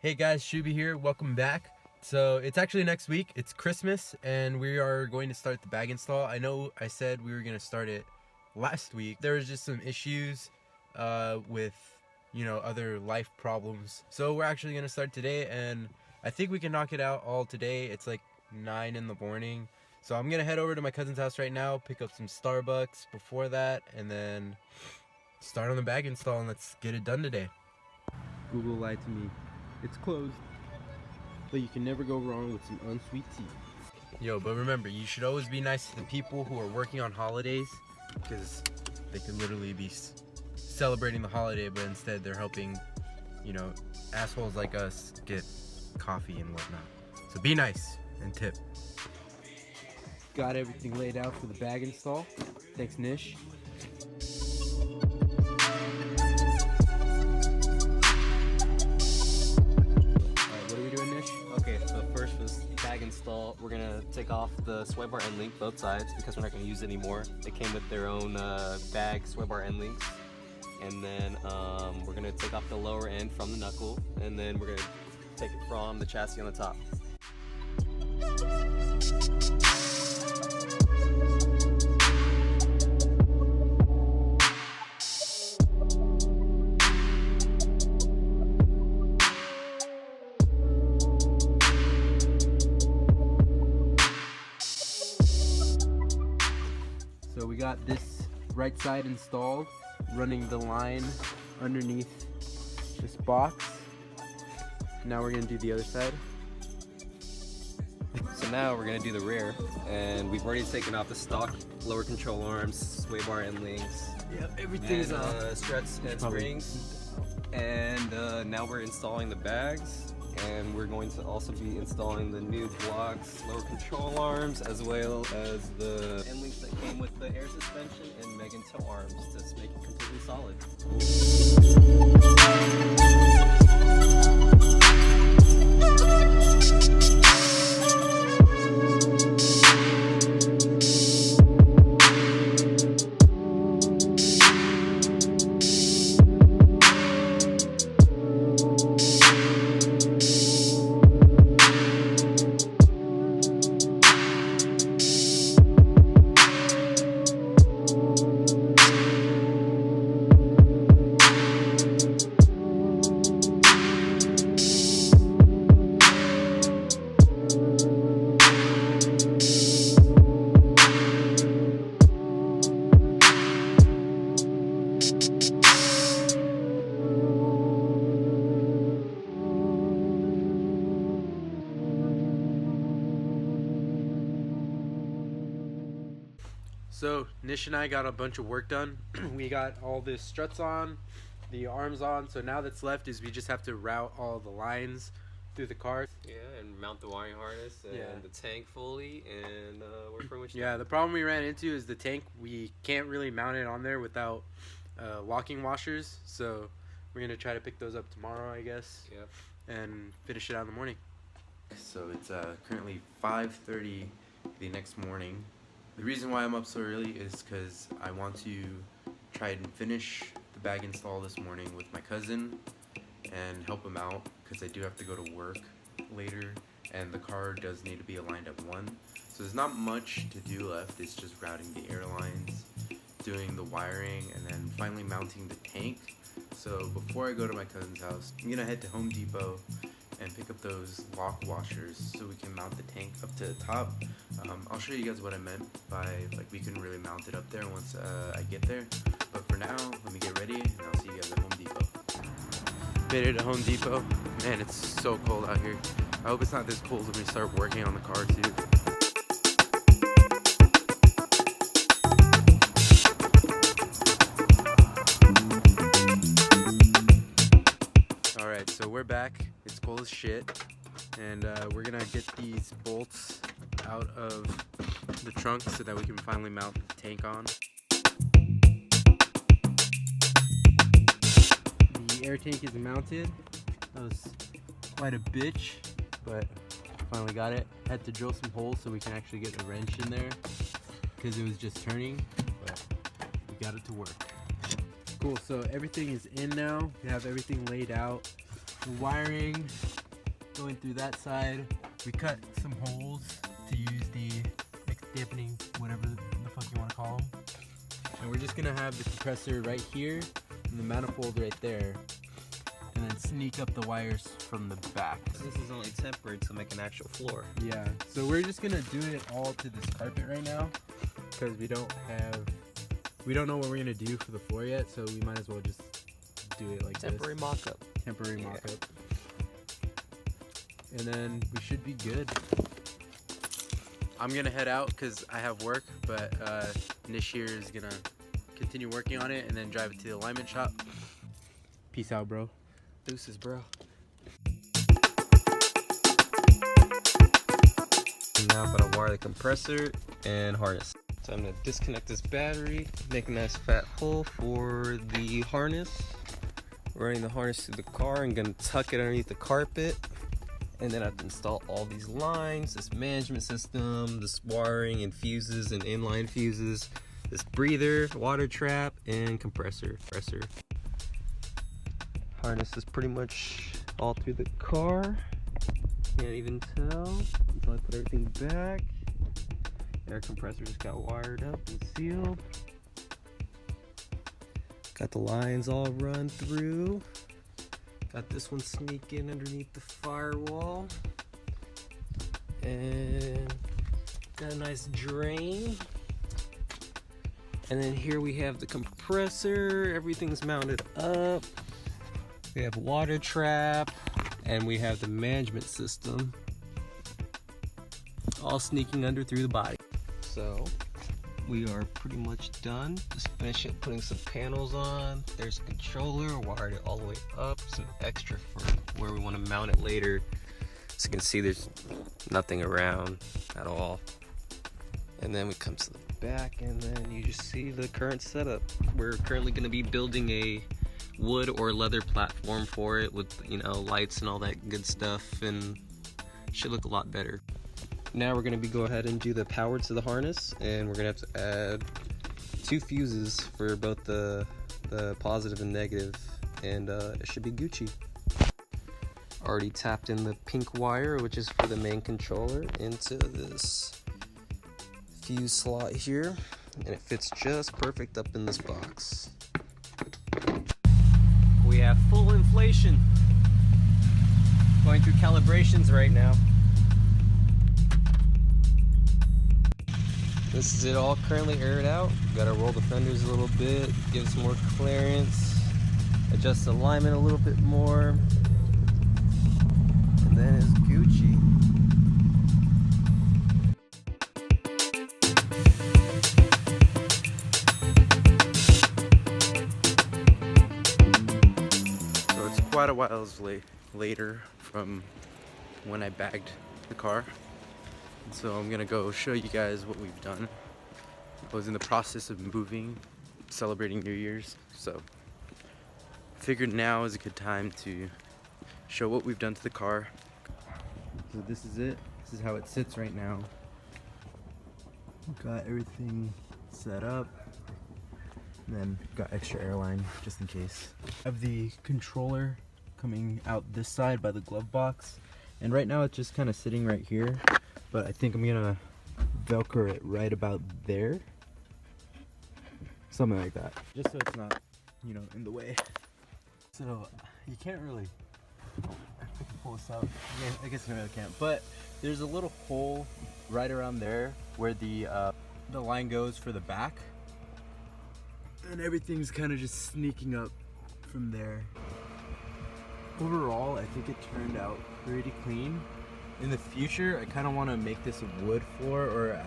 Hey guys, Shuby here. Welcome back. So it's actually next week. It's Christmas, and we are going to start the bag install. I know I said we were going to start it last week. There was just some issues with, other life problems. So we're actually going to start today, and I think we can knock it out all today. It's like 9 in the morning. So I'm going to head over to my cousin's house right now, pick up some Starbucks before that, and then start on the bag install, and let's get it done today. Google lied to me. It's closed, but you can never go wrong with some unsweet tea. Yo, but remember, you should always be nice to the people who are working on holidays, because they could literally be celebrating the holiday, but instead they're helping, assholes like us get coffee and whatnot. So be nice and tip. Got everything laid out for the bag install. Thanks, Nish. Okay, so first for this bag install, we're gonna take off the sway bar end link, both sides, because we're not gonna use it anymore. They came with their own bag sway bar end links. And then we're gonna take off the lower end from the knuckle, and then we're gonna take it from the chassis on the top. So we got this right side installed, running the line underneath this box. Now we're gonna do the other side. So now we're gonna do the rear, and we've already taken off the stock lower control arms, sway bar end links, Everything's struts and springs. And now we're installing the bags, and we're going to also be installing the new blocks, lower control arms, as well as the end links that came with the air suspension and Megan toe arms to make it completely solid. So Nish and I got a bunch of work done. We got all the struts on, the arms on. So now that's left is we just have to route all the lines through the car. Yeah, and mount the wiring harness and the tank fully, and we're pretty much done. Yeah, the problem we ran into is the tank. We can't really mount it on there without locking washers. So we're gonna try to pick those up tomorrow, I guess. Yep. And finish it out in the morning. So it's currently 5:30 the next morning. The reason why I'm up so early is because I want to try and finish the bag install this morning with my cousin and help him out, because I do have to go to work later, and the car does need to be aligned up one. So there's not much to do left. It's just routing the airlines, doing the wiring, and then finally mounting the tank. So before I go to my cousin's house, I'm gonna head to Home Depot and pick up those lock washers so we can mount the tank up to the top. I'll show you guys what I meant by we can really mount it up there once I get there. But for now, let me get ready and I'll see you guys at Home Depot. Made it to Home Depot. Man, it's so cold out here. I hope it's not this cold when we start working on the car too. Alright, so we're back. It's cold as shit. And we're gonna get these bolts out of the trunk so that we can finally mount the tank on. The air tank is mounted. That was quite a bitch, but finally got it. Had to drill some holes so we can actually get the wrench in there, because it was just turning, but we got it to work. Cool, so everything is in now. We have everything laid out. the wiring going through that side. We cut some holes to use the dampening, whatever the fuck you want to call them. And we're just gonna have the compressor right here and the manifold right there, and then sneak up the wires from the back. This is only tempered to make an actual floor. Yeah, so we're just gonna do it all to this carpet right now because we don't know what we're gonna do for the floor yet, so we might as well just do it like Temporary this. mock-up. Temporary mock-up. And then we should be good. I'm gonna head out because I have work, but Nish here is gonna continue working on it and then drive it to the alignment shop. Peace out, bro. Deuces, bro. Now I'm gonna wire the compressor and harness. So I'm gonna disconnect this battery, make a nice fat hole for the harness. Running the harness through the car and gonna tuck it underneath the carpet. And then I have to install all these lines, this management system, this wiring and fuses and inline fuses, this breather, water trap, and compressor. Harness is pretty much all through the car. Can't even tell until I put everything back. Air compressor just got wired up and sealed. Got the lines all run through. Got this one sneaking underneath the firewall. And got a nice drain. And then here we have the compressor. Everything's mounted up. We have water trap. And we have the management system. All sneaking under through the body. So we are pretty much done. Just finishing putting some panels on. There's a controller, wired it all the way up. Some extra for where we want to mount it later. As you can see, there's nothing around at all. And then we come to the back, and then you just see the current setup. We're currently going to be building a wood or leather platform for it with, you know, lights and all that good stuff, and should look a lot better. Now we're going to go ahead and do the power to the harness, and we're going to have to add 2 fuses for both the positive and negative, and it should be Gucci. Already tapped in the pink wire, which is for the main controller, into this fuse slot here, and it fits just perfect up in this box. We have full inflation. Going through calibrations right now. This is it all currently aired out. Gotta roll the fenders a little bit, give some more clearance, adjust the alignment a little bit more, and then it's Gucci. So it's quite a while later from when I bagged the car. So I'm gonna go show you guys what we've done. I was in the process of moving, celebrating New Year's, so figured now is a good time to show what we've done to the car. So this is it. This is how it sits right now. Got everything set up, and then got extra airline just in case. I have the controller coming out this side by the glove box, and right now it's just kind of sitting right here. But I think I'm gonna Velcro it right about there. Something like that. Just so it's not, you know, in the way. So you can't really, if I can pull this out. Yeah, I guess I really can't. But there's a little hole right around there where the line goes for the back. And everything's kind of just sneaking up from there. Overall, I think it turned out pretty clean. In the future, I kind of want to make this a wood floor, or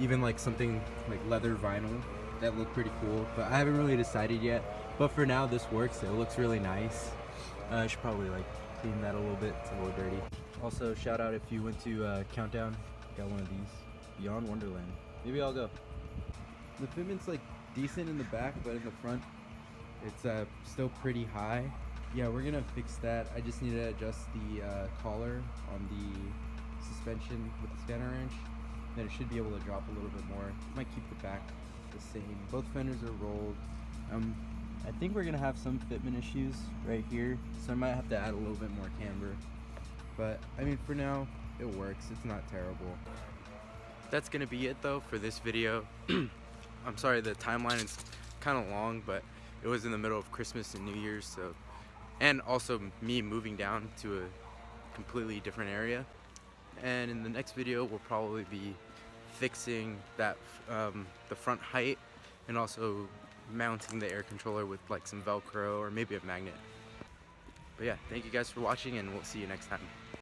even like something like leather vinyl. That look pretty cool, but I haven't really decided yet. But for now, this works. It looks really nice. I should probably like clean that a little bit. It's a little dirty. Also, shout out if you went to Countdown, got one of these. Beyond Wonderland. Maybe I'll go. The fitment's like decent in the back, but in the front, it's still pretty high. Yeah, we're gonna fix that. I just need to adjust the collar on the suspension with the spanner wrench. Then it should be able to drop a little bit more. Might keep the back the same. Both fenders are rolled. I'm I think we're gonna have some fitment issues right here, so I might have to add a little bit more camber. But I mean, for now, it works. It's not terrible. That's gonna be it though for this video. I'm sorry the timeline is kind of long, but it was in the middle of Christmas and New Year's, so, and also me moving down to a completely different area. And in the next video, we'll probably be fixing that the front height, and also mounting the air controller with like some Velcro or maybe a magnet. But yeah, thank you guys for watching, and we'll see you next time.